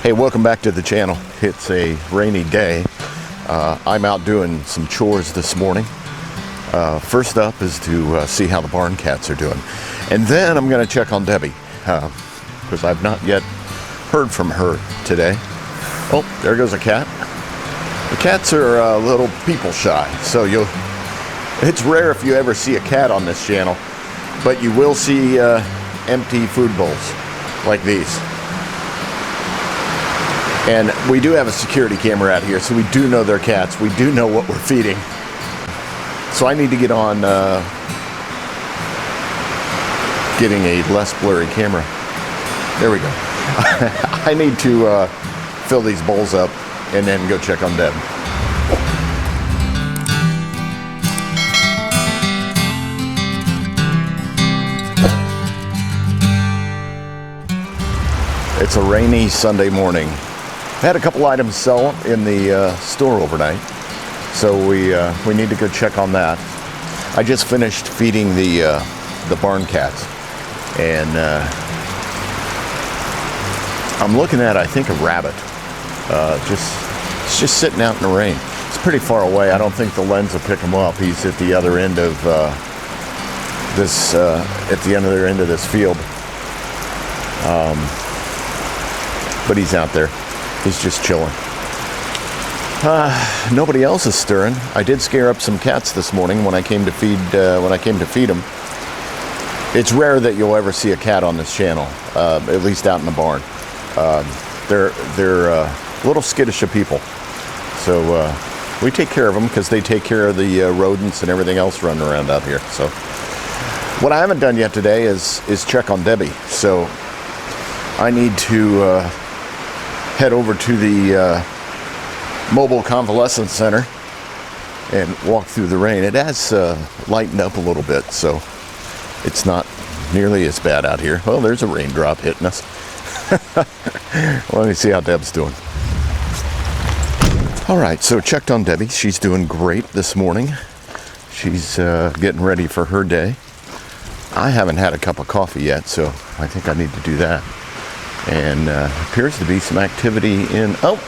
Hey, welcome back to the channel. It's a rainy day. I'm out doing some chores this morning. First up is to see how the barn cats are doing. And then I'm going to check on Debbie, because I've not yet heard from her today. Oh, there goes a cat. The cats are a little people shy, so it's rare if you ever see a cat on this channel, but you will see empty food bowls like these. And we do have a security camera out here, so we do know they're cats. We do know what we're feeding. So I need to get on getting a less blurry camera. There we go. I need to fill these bowls up and then go check on Deb. It's a rainy Sunday morning. Had a couple items sell in the store overnight, so we need to go check on that. I just finished feeding the barn cats, and I'm looking at, I think, a rabbit. It's just sitting out in the rain. It's pretty far away. I don't think the lens will pick him up. He's at the other end of this field, but he's out there. He's just chilling. Nobody else is stirring. I did scare up some cats this morning when I came to feed them. It's rare that you'll ever see a cat on this channel, at least out in the barn. They're little skittish of people, so we take care of them because they take care of the rodents and everything else running around out here. So what I haven't done yet today is check on Debbie. So I need to head over to the mobile convalescent center and walk through the rain. It has lightened up a little bit, so it's not nearly as bad out here. Well, there's a raindrop hitting us. Let me see how Deb's doing. All right, so checked on Debbie. She's doing great this morning. She's getting ready for her day. I haven't had a cup of coffee yet, so I think I need to do that. And appears to be some activity in... Oh,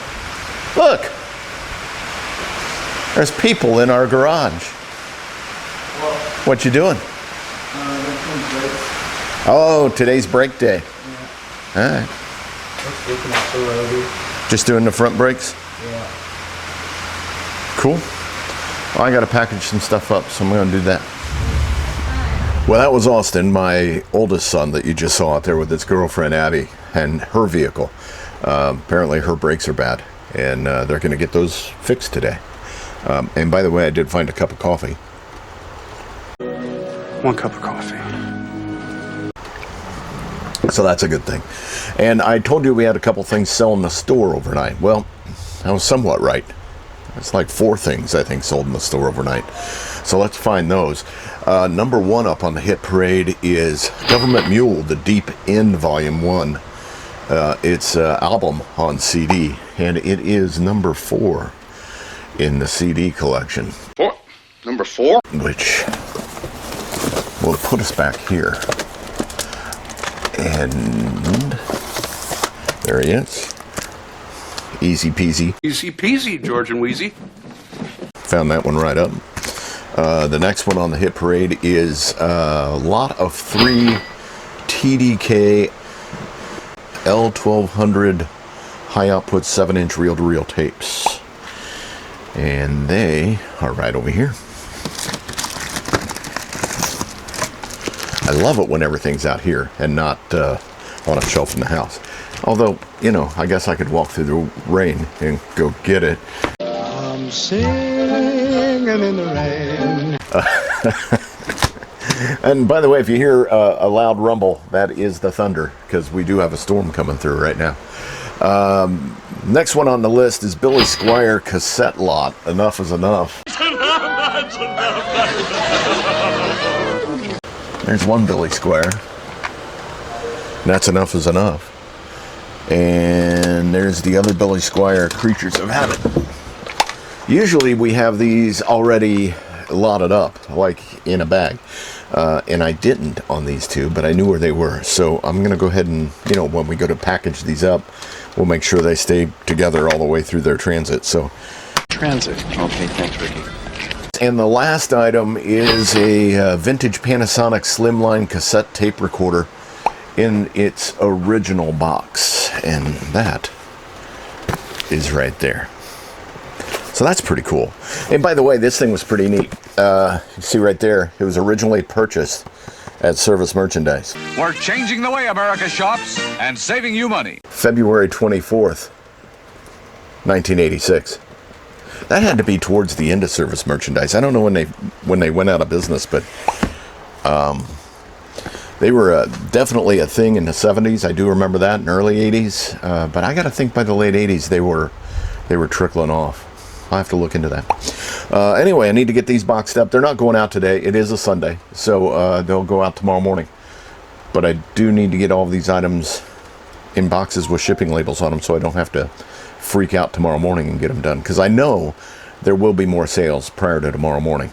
look! There's people in our garage. What you doing? Oh, today's brake day. Yeah. All right. Just doing the front brakes? Yeah. Cool. Well, I got to package some stuff up, so I'm going to do that. Well, that was Austin, my oldest son that you just saw out there with his girlfriend, Abby, and her vehicle. Apparently her brakes are bad, and they're going to get those fixed today. And by the way, I did find a cup of coffee. 1 cup of coffee. So that's a good thing. And I told you we had a couple things sell in the store overnight. Well, I was somewhat right. It's like 4 things, I think, sold in the store overnight. So let's find those. Number 1 up on the hit parade is Government Mule, the Deep End Volume 1. It's album on CD, and it is number 4 in the CD collection. Number 4? Which will put us back here. And there he is. Easy peasy. Easy peasy, George and Wheezy. Found that one right up. The next one on the hit parade is a lot of 3 TDK L1200 high output 7-inch reel-to-reel tapes. And they are right over here. I love it when everything's out here and not on a shelf in the house. Although, you know, I guess I could walk through the rain and go get it. I'm singing in the rain. And by the way, if you hear a loud rumble, that is the thunder, because we do have a storm coming through right now. Next one on the list is Billy Squier cassette lot. Enough is enough. There's one Billy Squier. That's Enough is Enough. And there's the other Billy Squier, Creatures of Habit. Usually we have these already lotted up, like in a bag. And I didn't on these two, but I knew where they were. So I'm going to go ahead and, when we go to package these up, we'll make sure they stay together all the way through their transit. So transit. Okay, thanks, Ricky. And the last item is a vintage Panasonic Slimline cassette tape recorder in its original box. And that is right there. So that's pretty cool. And by the way, this thing was pretty neat. You see right there, it was originally purchased at Service Merchandise. We're changing the way America shops and saving you money. February 24th, 1986. That had to be towards the end of Service Merchandise. I don't know when they went out of business, but they were definitely a thing in the 70s. I do remember that, in early 80s. But I got to think by the late 80s they were trickling off. I'll have to look into that. Anyway, I need to get these boxed up. They're not going out today. It is a Sunday, so they'll go out tomorrow morning. But I do need to get all of these items in boxes with shipping labels on them so I don't have to freak out tomorrow morning and get them done. Because I know there will be more sales prior to tomorrow morning.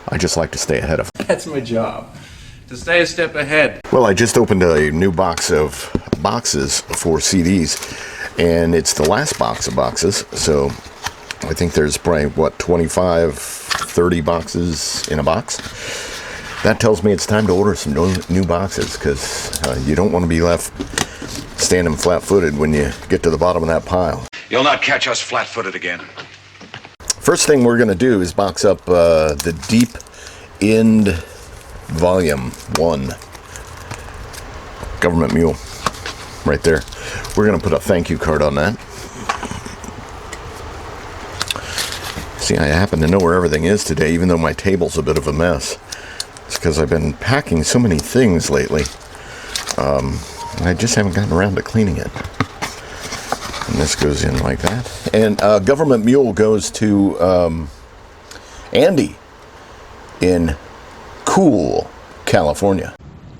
I just like to stay ahead of it. That's my job, to stay a step ahead. Well, I just opened a new box of boxes for CDs, and it's the last box of boxes, so I think there's probably, 25, 30 boxes in a box. That tells me it's time to order some new boxes, because you don't want to be left standing flat-footed when you get to the bottom of that pile. You'll not catch us flat-footed again. First thing we're going to do is box up the Deep End Volume 1. Government Mule. Right there. We're going to put a thank you card on that. See, I happen to know where everything is today, even though my table's a bit of a mess. It's because I've been packing so many things lately. And I just haven't gotten around to cleaning it. And this goes in like that. And Government Mule goes to Andy in Cool, California.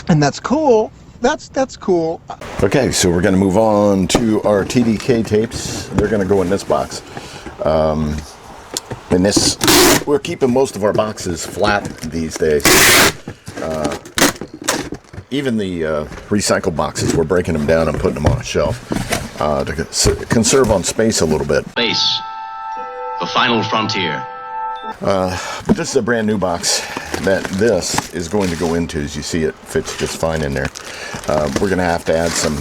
And that's cool. That's cool. Okay, so we're going to move on to our TDK tapes. They're going to go in this box. And this, we're keeping most of our boxes flat these days. Even the recycled boxes, we're breaking them down and putting them on a shelf to conserve on space a little bit. Space, the final frontier. But this is a brand new box that this is going to go into. As you see, it fits just fine in there. We're going to have to add some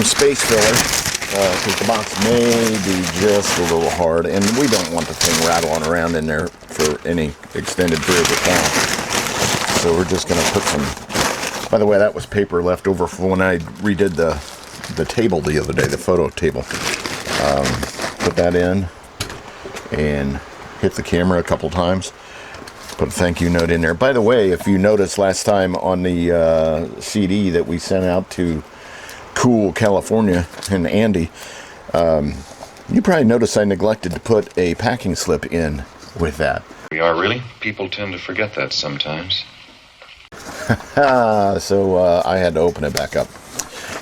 space filler because the box may be just a little hard, and we don't want the thing rattling around in there for any extended period of time. So we're just going to put some. By the way, that was paper left over from when I redid the table the other day, the photo table. Put that in and hit the camera a couple times. Put a thank you note in there. By the way, if you noticed last time on the CD that we sent out to Cool, California, and Andy, you probably noticed I neglected to put a packing slip in with that. We are really? People tend to forget that sometimes. So I had to open it back up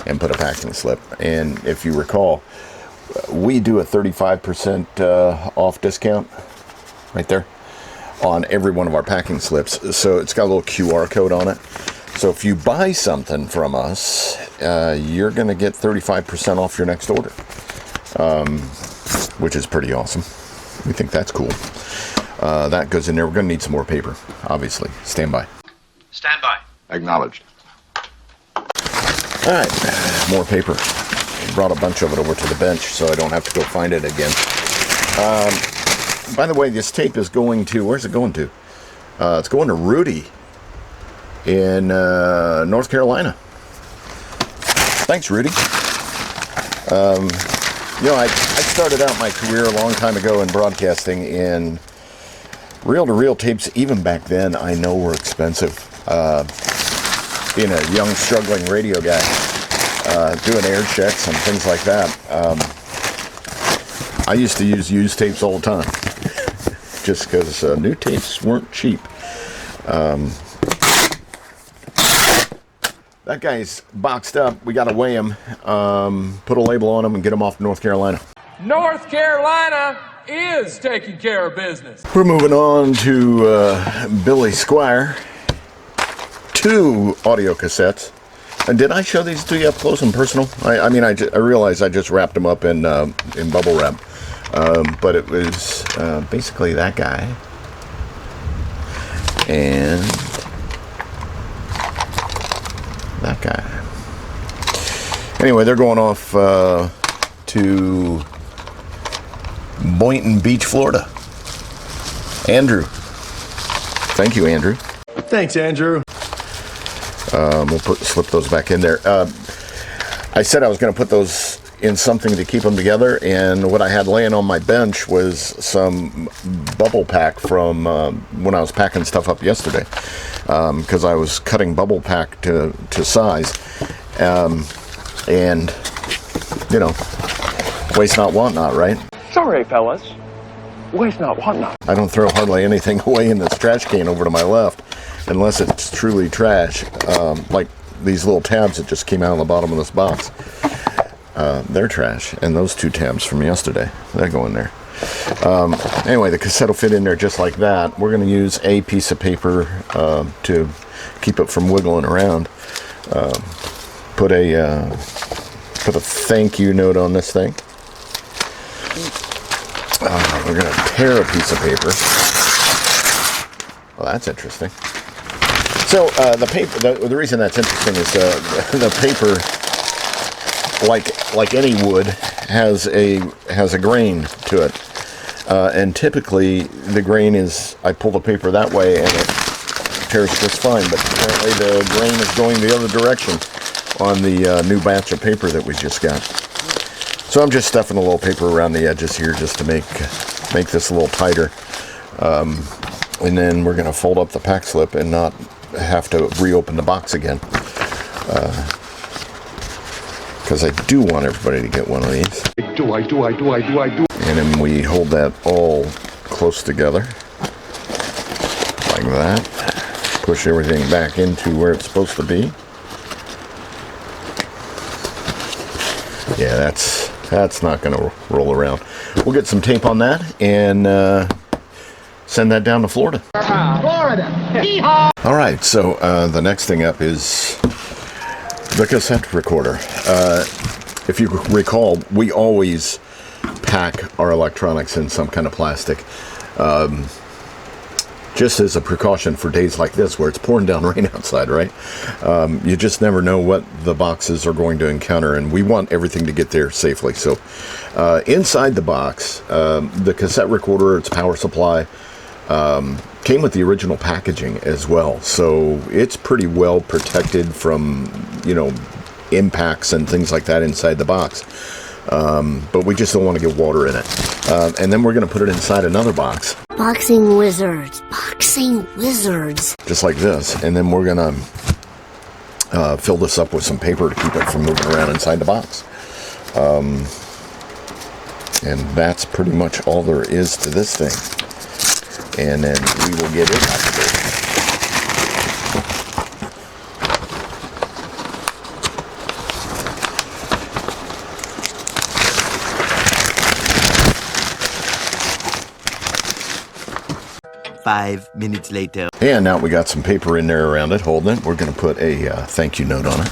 and put a packing slip. And if you recall, we do a 35% off discount right there on every one of our packing slips. So it's got a little QR code on it. So if you buy something from us, you're going to get 35% off your next order, which is pretty awesome. We think that's cool. That goes in there. We're going to need some more paper, obviously. Stand by. Stand by. Acknowledged. All right, more paper. Brought a bunch of it over to the bench so I don't have to go find it again. By the way, this tape is going to, where's it going to? It's going to Rudy in North Carolina. Thanks, Rudy. I started out my career a long time ago in broadcasting, and reel-to-reel tapes, even back then, I know were expensive. Being a young, struggling radio guy, doing air checks and things like that, I used to use used tapes all the time, just because new tapes weren't cheap. That guy's boxed up. We got to weigh him, put a label on him, and get him off to North Carolina. North Carolina! is taking care of business. We're moving on to Billy Squire. 2 audio cassettes. And did I show these to you up close and personal? I realize I just wrapped them up in bubble wrap. But it was basically that guy. And that guy. Anyway, they're going off to Boynton Beach, Florida. Andrew. Thank you, Andrew. Thanks, Andrew. We'll slip those back in there. I said I was going to put those in something to keep them together, and what I had laying on my bench was some bubble pack from when I was packing stuff up yesterday, because I was cutting bubble pack to size, and you know, waste not, want not, right? Sorry, fellas. Waste not, want not. I don't throw hardly anything away in this trash can over to my left, unless it's truly trash, like these little tabs that just came out of the bottom of this box. They're trash, and those 2 tabs from yesterday, they go in there. Anyway, the cassette will fit in there just like that. We're going to use a piece of paper to keep it from wiggling around. Put a thank you note on this thing. We're going to tear a piece of paper. Well, that's interesting. So the paper. The reason that's interesting is the paper, like any wood, has a grain to it, and typically the grain is, I pull the paper that way and it tears just fine. But apparently the grain is going the other direction on the new batch of paper that we just got. So I'm just stuffing a little paper around the edges here just to make this a little tighter. And then we're going to fold up the pack slip and not have to reopen the box again. Because I do want everybody to get one of these. I do. And then we hold that all close together. Like that. Push everything back into where it's supposed to be. Yeah, that's not going to roll around. We'll get some tape on that and send that down to Florida. Florida. Yeehaw! All right, so the next thing up is the cassette recorder. If you recall, we always pack our electronics in some kind of plastic, just as a precaution for days like this where it's pouring down rain outside, right? You just never know what the boxes are going to encounter, and we want everything to get there safely. So inside the box, the cassette recorder, its power supply, came with the original packaging as well. So it's pretty well protected from, impacts and things like that inside the box. But we just don't want to get water in it. And then we're going to put it inside another box. Boxing wizards. Boxing wizards. Just like this. And then we're going to fill this up with some paper to keep it from moving around inside the box. And that's pretty much all there is to this thing. And then we will get it out of there. 5 minutes later. And now we got some paper in there around it, holding it. We're going to put a thank you note on it.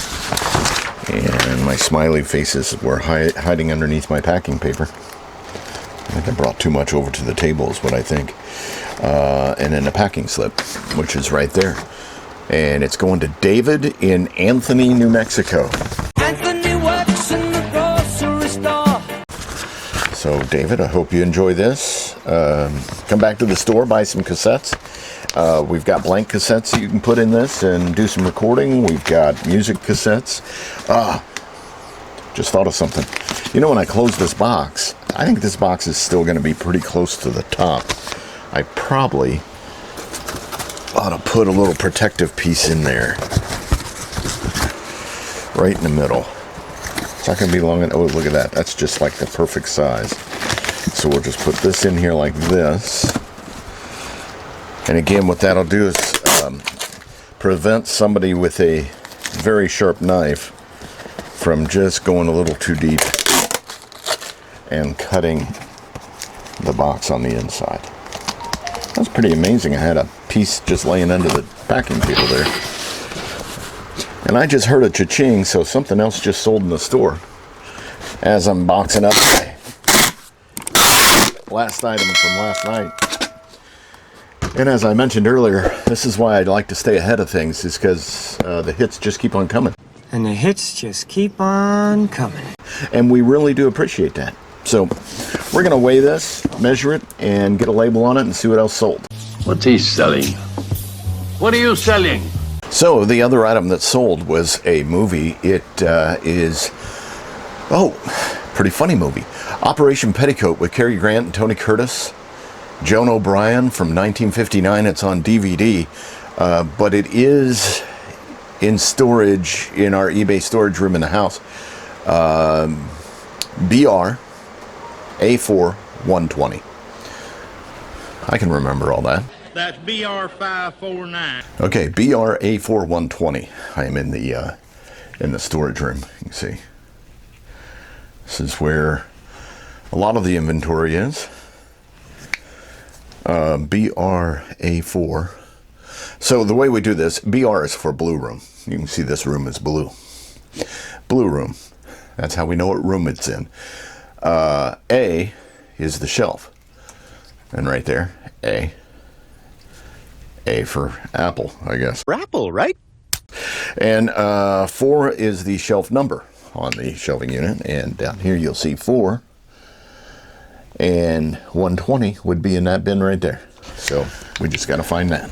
And my smiley faces were hiding underneath my packing paper. I think I brought too much over to the table is what I think. And then a packing slip, which is right there. And it's going to David in Anthony, New Mexico. Anthony works in the grocery store. So, David, I hope you enjoy this. Come back to the store, buy some cassettes. We've got blank cassettes that you can put in this and do some recording. We've got music cassettes. Just thought of something. When I close this box, I think this box is still going to be pretty close to the top. I probably ought to put a little protective piece in there. Right in the middle. It's not going to be long enough. Oh, look at that. That's just like the perfect size. So we'll just put this in here like this. And again, what that'll do is prevent somebody with a very sharp knife from just going a little too deep and cutting the box on the inside. That's pretty amazing. I had a piece just laying under the packing table there. And I just heard a cha-ching, so something else just sold in the store. As I'm boxing up my last item from last night. And as I mentioned earlier, this is why I like to stay ahead of things, is because the hits just keep on coming. And the hits just keep on coming. And we really do appreciate that. So we're going to weigh this, measure it, and get a label on it and see what else sold. What's he selling? What are you selling? So the other item that sold was a movie. It is, pretty funny movie. Operation Petticoat with Cary Grant and Tony Curtis. Joan O'Brien from 1959. It's on DVD. But it is in storage in our eBay storage room in the house. BR A4 120. I can remember all that. That's BR 549. Okay, BR A4 120. I am in the storage room. You can see. This is where a lot of the inventory is. BR A4. So the way we do this, BR is for blue room. You can see this room is blue. Blue room. That's how we know what room it's in. A is the shelf. And right there, A. A for apple, I guess. For apple, right? And 4 is the shelf number on the shelving unit. And down here you'll see 4. And 120 would be in that bin right there. So we just got to find that.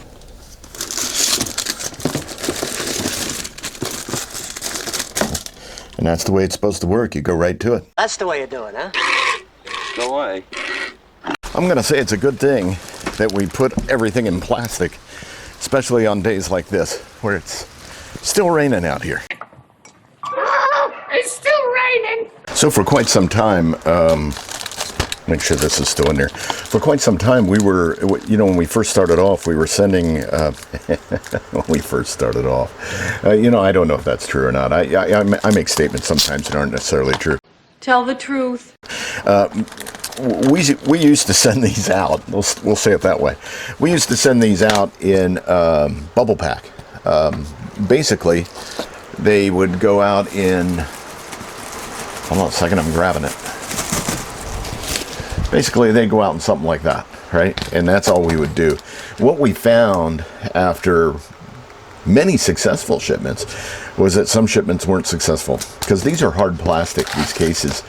And that's the way it's supposed to work. You go right to it. That's the way you do it, huh? No way. I'm going to say it's a good thing that we put everything in plastic, especially on days like this, where it's still raining out here. It's still raining. So for quite some time, make sure this is still in there. For quite some time, we were, when we first started off, we were sending, when we first started off, I don't know if that's true or not. I make statements sometimes that aren't necessarily true. Tell the truth. We used to send these out. We'll say it that way. We used to send these out in bubble pack. Basically, they would go out in. Hold on a second. I'm grabbing it. Basically, they go out in something like that, right? And that's all we would do. What we found after many successful shipments was that some shipments weren't successful because these are hard plastic, these cases.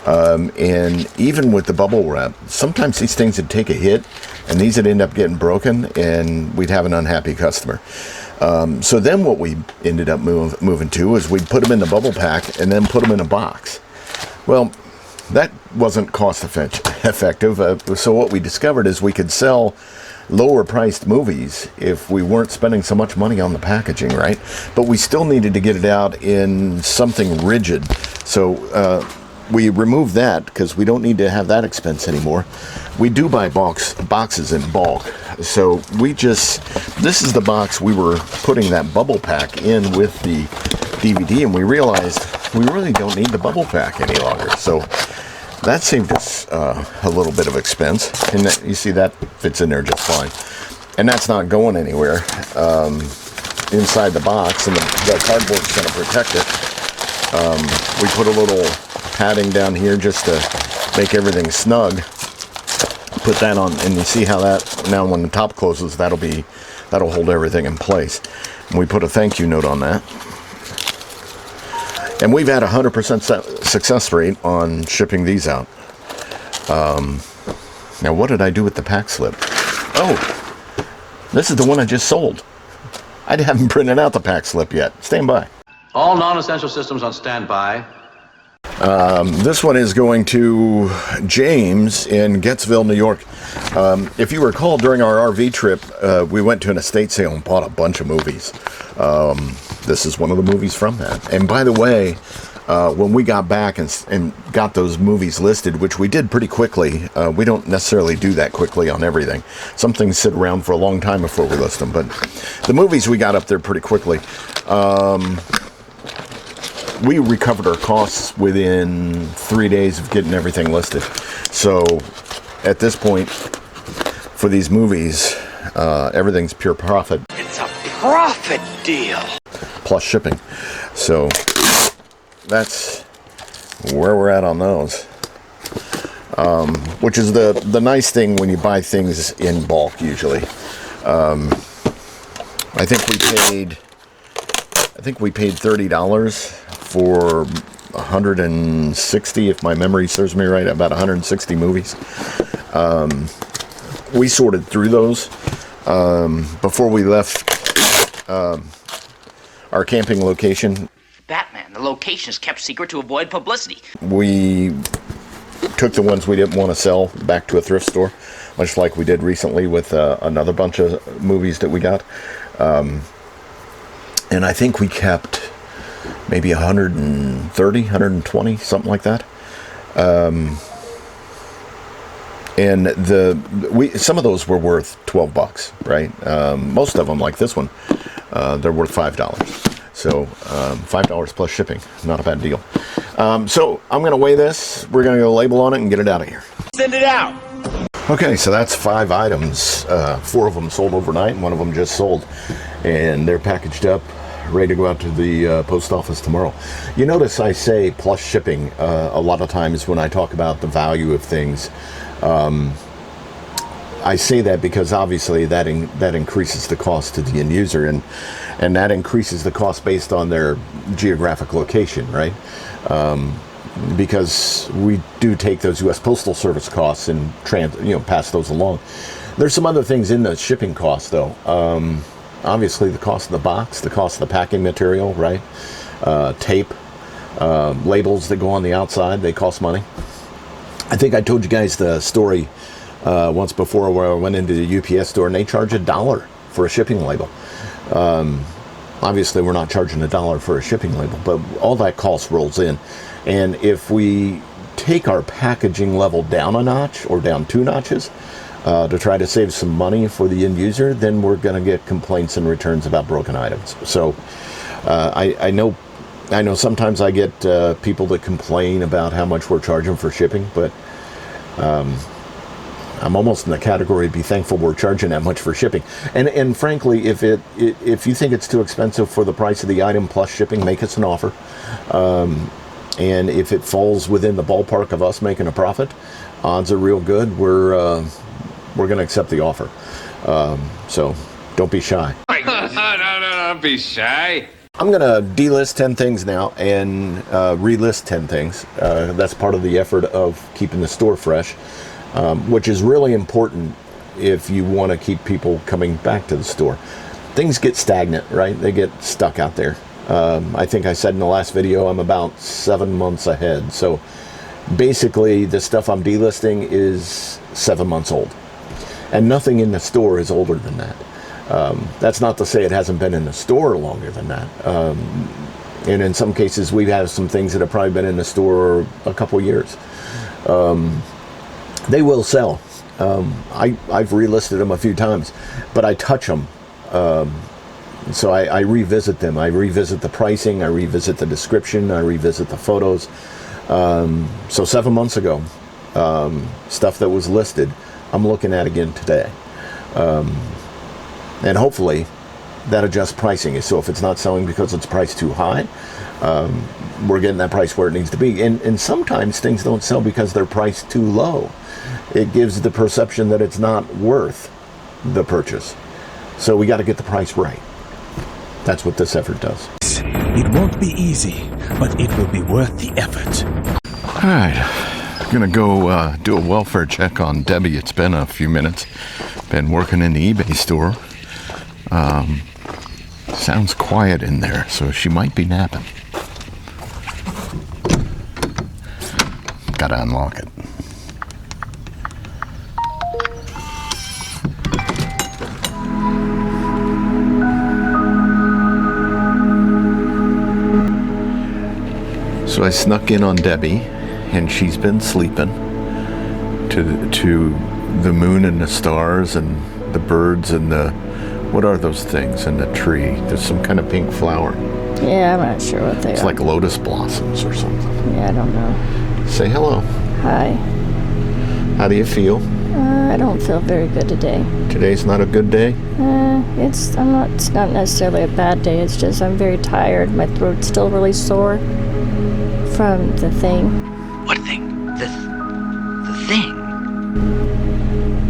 And even with the bubble wrap, sometimes these things would take a hit and these would end up getting broken and we'd have an unhappy customer. So then what we ended up moving to was we'd put them in the bubble pack and then put them in a box. Well, that wasn't cost effective. So what we discovered is we could sell lower priced movies if we weren't spending so much money on the packaging, right? But we still needed to get it out in something rigid. So we removed that because we don't need to have that expense anymore. We do buy boxes in bulk. So this is the box we were putting that bubble pack in with the DVD, and we realized we really don't need the bubble pack any longer. So that saved us a little bit of expense, and you see that fits in there just fine. And that's not going anywhere inside the box, and the cardboard's going to protect it. We put a little padding down here just to make everything snug. Put that on, and you see how that, now when the top closes, that'll hold everything in place. And we put a thank you note on that. And we've had 100% success rate on shipping these out. Now, what did I do with the pack slip? Oh, this is the one I just sold. I haven't printed out the pack slip yet. Stand by. All non-essential systems on standby. This one is going to James in Gettsville, New York. If you recall, during our RV trip, we went to an estate sale and bought a bunch of movies. This is one of the movies from that. And by the way, when we got back and got those movies listed, which we did pretty quickly, we don't necessarily do that quickly on everything. Some things sit around for a long time before we list them, but the movies we got up there pretty quickly. We recovered our costs within 3 days of getting everything listed. So at this point, for these movies, everything's pure profit. It's a profit deal. Plus shipping. So that's where we're at on those. Which is the nice thing when you buy things in bulk usually. I think we paid $30 for 160, if my memory serves me right, about 160 movies. We sorted through those before we left our camping location. Batman, the location is kept secret to avoid publicity. We took the ones we didn't want to sell back to a thrift store, much like we did recently with another bunch of movies that we got. And I think we kept maybe 130, 120, something like that. And some of those were worth $12, right? Most of them, like this one, they're worth $5. So $5 plus shipping, not a bad deal. So I'm going to weigh this. We're going to go label on it and get it out of here. Send it out. Okay, so that's 5 items. 4 of them sold overnight, and 1 of them just sold. And they're packaged up, ready to go out to the post office tomorrow. You notice I say plus shipping a lot of times when I talk about the value of things. I say that because obviously that increases the cost to the end user, and that increases the cost based on their geographic location, right? Because we do take those U.S. Postal Service costs and pass those along. There's some other things in the shipping costs, though. Obviously, the cost of the box, the cost of the packing material, right? Tape, labels that go on the outside, they cost money. I think I told you guys the story once before where I went into the UPS store and they charge $1 for a shipping label. Obviously, we're not charging $1 for a shipping label, but all that cost rolls in. And if we take our packaging level down a notch or down 2 notches to try to save some money for the end user, then we're going to get complaints and returns about broken items. So I know sometimes I get people that complain about how much we're charging for shipping, but I'm almost in the category of be thankful we're charging that much for shipping. And frankly, if you think it's too expensive for the price of the item plus shipping, make us an offer. And if it falls within the ballpark of us making a profit, odds are real good. We're going to accept the offer. So don't be shy. No, don't be shy. I'm going to delist 10 things now and relist 10 things. That's part of the effort of keeping the store fresh, which is really important if you want to keep people coming back to the store. Things get stagnant, right? They get stuck out there. I think I said in the last video I'm about 7 months ahead. So basically the stuff I'm delisting is 7 months old. And nothing in the store is older than that. That's not to say it hasn't been in the store longer than that. And in some cases, we have some things that have probably been in the store a couple years. They will sell. I've relisted them a few times, but I touch them. So I revisit them. I revisit the pricing. I revisit the description. I revisit the photos. So 7 months ago, stuff that was listed, I'm looking at again today. And hopefully that adjusts pricing. So if it's not selling because it's priced too high, we're getting that price where it needs to be. And sometimes things don't sell because they're priced too low. It gives the perception that it's not worth the purchase. So we got to get the price right. That's what this effort does. It won't be easy, but it will be worth the effort. All right. I'm going to go do a welfare check on Debbie. It's been a few minutes. Been working in the eBay store. Sounds quiet in there, so she might be napping. Gotta unlock it. So I snuck in on Debbie, and she's been sleeping to the moon and the stars and the birds and the, what are those things in the tree? There's some kind of pink flower. Yeah, I'm not sure what they are. It's like lotus blossoms or something. Yeah, I don't know. Say hello. Hi. How do you feel? I don't feel very good today. Today's not a good day? It's not necessarily a bad day. It's just I'm very tired. My throat's still really sore from the thing. What thing? The thing?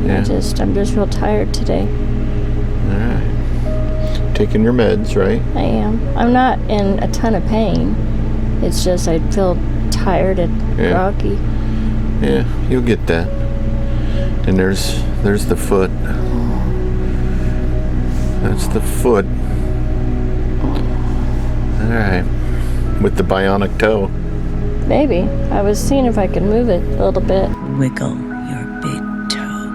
Yeah. I'm just real tired today. All right. Taking your meds, right? I am. I'm not in a ton of pain. It's just I feel tired and groggy. Yeah, you'll get that. And there's the foot. That's the foot. All right. With the bionic toe. Maybe. I was seeing if I could move it a little bit. Wiggle your big toe.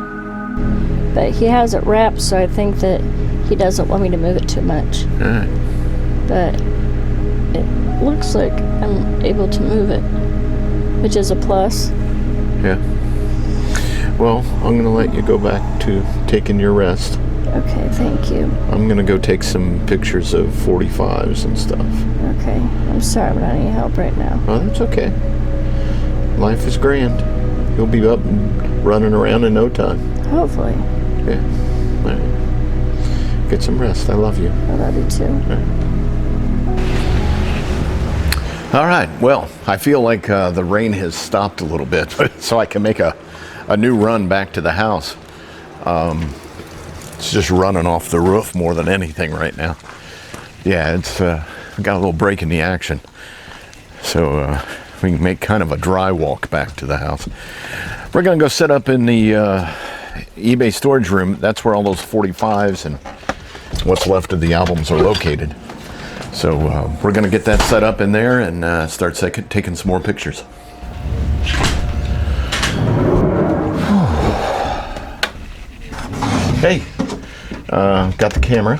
But he has it wrapped, so I think that he doesn't want me to move it too much. All right. But it looks like I'm able to move it, which is a plus. Yeah. Well, I'm going to let you go back to taking your rest. Okay, thank you. I'm going to go take some pictures of 45s and stuff. Okay. I'm sorry I'm not any help right now. Oh, that's okay. Life is grand. You'll be up and running around in no time. Hopefully. Yeah. All right. Get some rest. I love you. I love you too. All right. Well, I feel like the rain has stopped a little bit, so I can make a new run back to the house. It's just running off the roof more than anything right now. Yeah, it's got a little break in the action. So we can make kind of a dry walk back to the house. We're going to go set up in the eBay storage room. That's where all those 45s and what's left of the albums are located. So we're going to get that set up in there and start taking some more pictures. Hey, got the camera.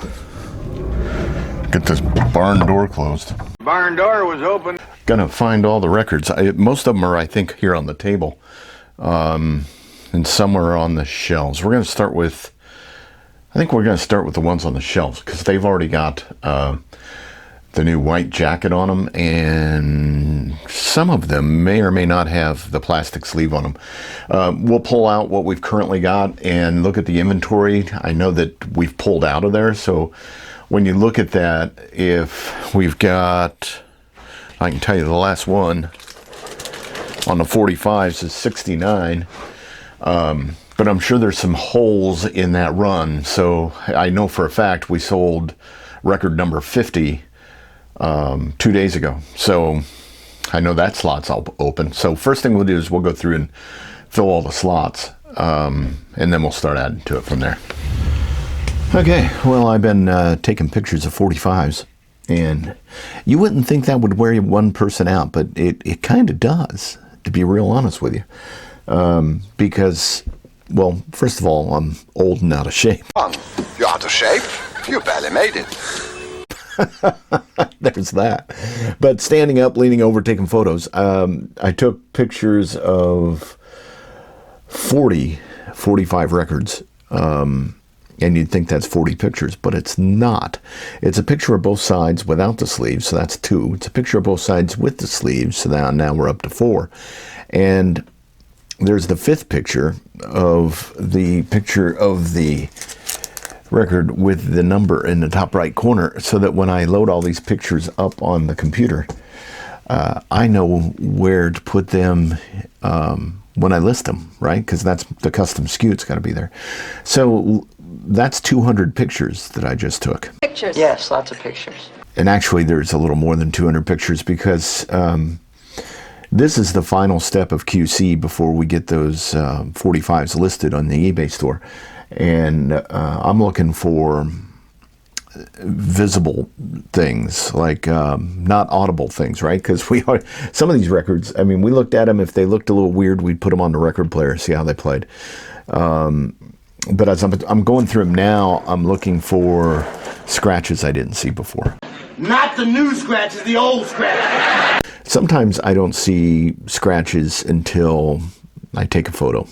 Get this barn door closed. Barn door was open. Gonna find all the records. Most of them are, I think, here on the table, and some are on the shelves. We're gonna start with. I think we're gonna start with the ones on the shelves because they've already got the new white jacket on them, and some of them may or may not have the plastic sleeve on them. We'll pull out what we've currently got and look at the inventory. I know that we've pulled out of there, so when you look at that, if we've got, I can tell you the last one on the 45s is 69, but I'm sure there's some holes in that run, so I know for a fact we sold record number 50 2 days ago. So I know that slot's open. So first thing we'll do is we'll go through and fill all the slots, and then we'll start adding to it from there. Okay, well, I've been taking pictures of 45s, and you wouldn't think that would wear one person out, but it kind of does, to be real honest with you. Because, well, first of all, I'm old and out of shape. You're out of shape? You barely made it. There's that. But standing up, leaning over, taking photos. I took pictures of 45 records. And you'd think that's 40 pictures, but it's not. It's a picture of both sides without the sleeves, so that's 2. It's a picture of both sides with the sleeves, so now we're up to 4. And there's the 5th picture of the record with the number in the top right corner, so that when I load all these pictures up on the computer, I know where to put them when I list them, right? Because that's the custom SKU, it's got to be there. So that's 200 pictures that I just took. Pictures? Yes, lots of pictures. And actually there's a little more than 200 pictures because this is the final step of QC before we get those 45s listed on the eBay store. And I'm looking for visible things, like not audible things, right? Because some of these records, I mean, we looked at them. If they looked a little weird, we'd put them on the record player, see how they played. But as I'm going through them now, I'm looking for scratches I didn't see before. Not the new scratches, the old scratches. Sometimes I don't see scratches until I take a photo.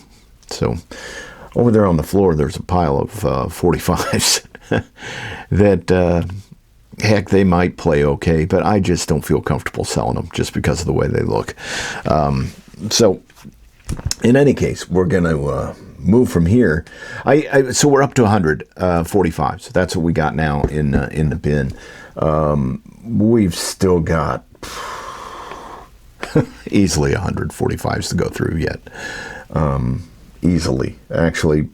So over there on the floor, there's a pile of 45s that, heck, they might play okay, but I just don't feel comfortable selling them just because of the way they look. So in any case, we're going to move from here. So we're up to 145. So that's what we got now in the bin. We've still got easily 145s to go through yet. Easily. Actually,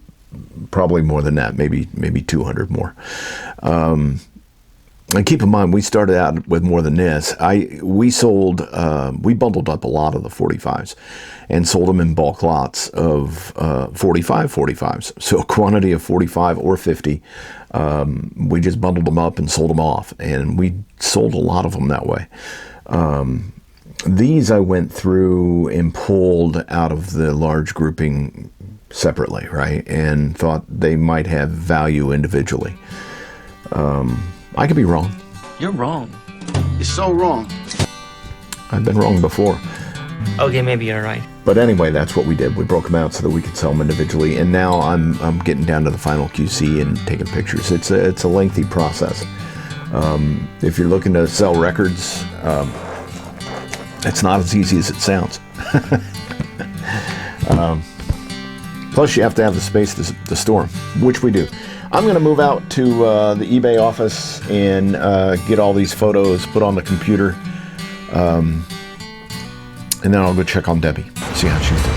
probably more than that. Maybe 200 more. And keep in mind, we started out with more than this. We bundled up a lot of the 45s and sold them in bulk lots of 45s. So a quantity of 45 or 50. We just bundled them up and sold them off. And we sold a lot of them that way. These I went through and pulled out of the large grouping separately, right? And thought they might have value individually. I could be wrong. You're wrong. You're so wrong. I've been wrong before. Okay, maybe you're right. But anyway, that's what we did. We broke them out so that we could sell them individually. And now I'm getting down to the final QC and taking pictures. It's a lengthy process. If you're looking to sell records, it's not as easy as it sounds. Plus, you have to have the space to store them, which we do. I'm going to move out to the eBay office and get all these photos put on the computer. And then I'll go check on Debbie, see how she's doing.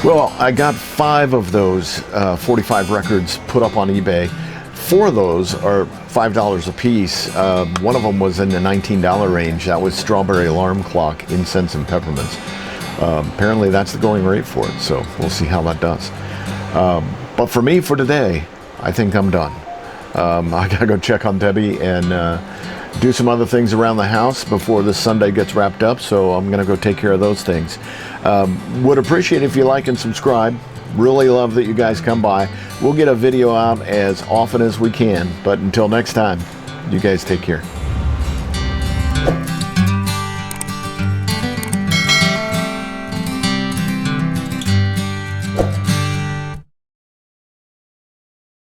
Well, I got 5 of those 45 records put up on eBay. 4 of those are $5 a piece. One of them was in the $19 range. That was Strawberry Alarm Clock, Incense and Peppermints. Apparently that's the going rate for it, so we'll see how that does. But for me, for today, I think I'm done. I gotta go check on Debbie and do some other things around the house before this Sunday gets wrapped up, so I'm gonna go take care of those things. Would appreciate if you like and subscribe. Really love that you guys come by. We'll get a video out as often as we can, but until next time, you guys take care.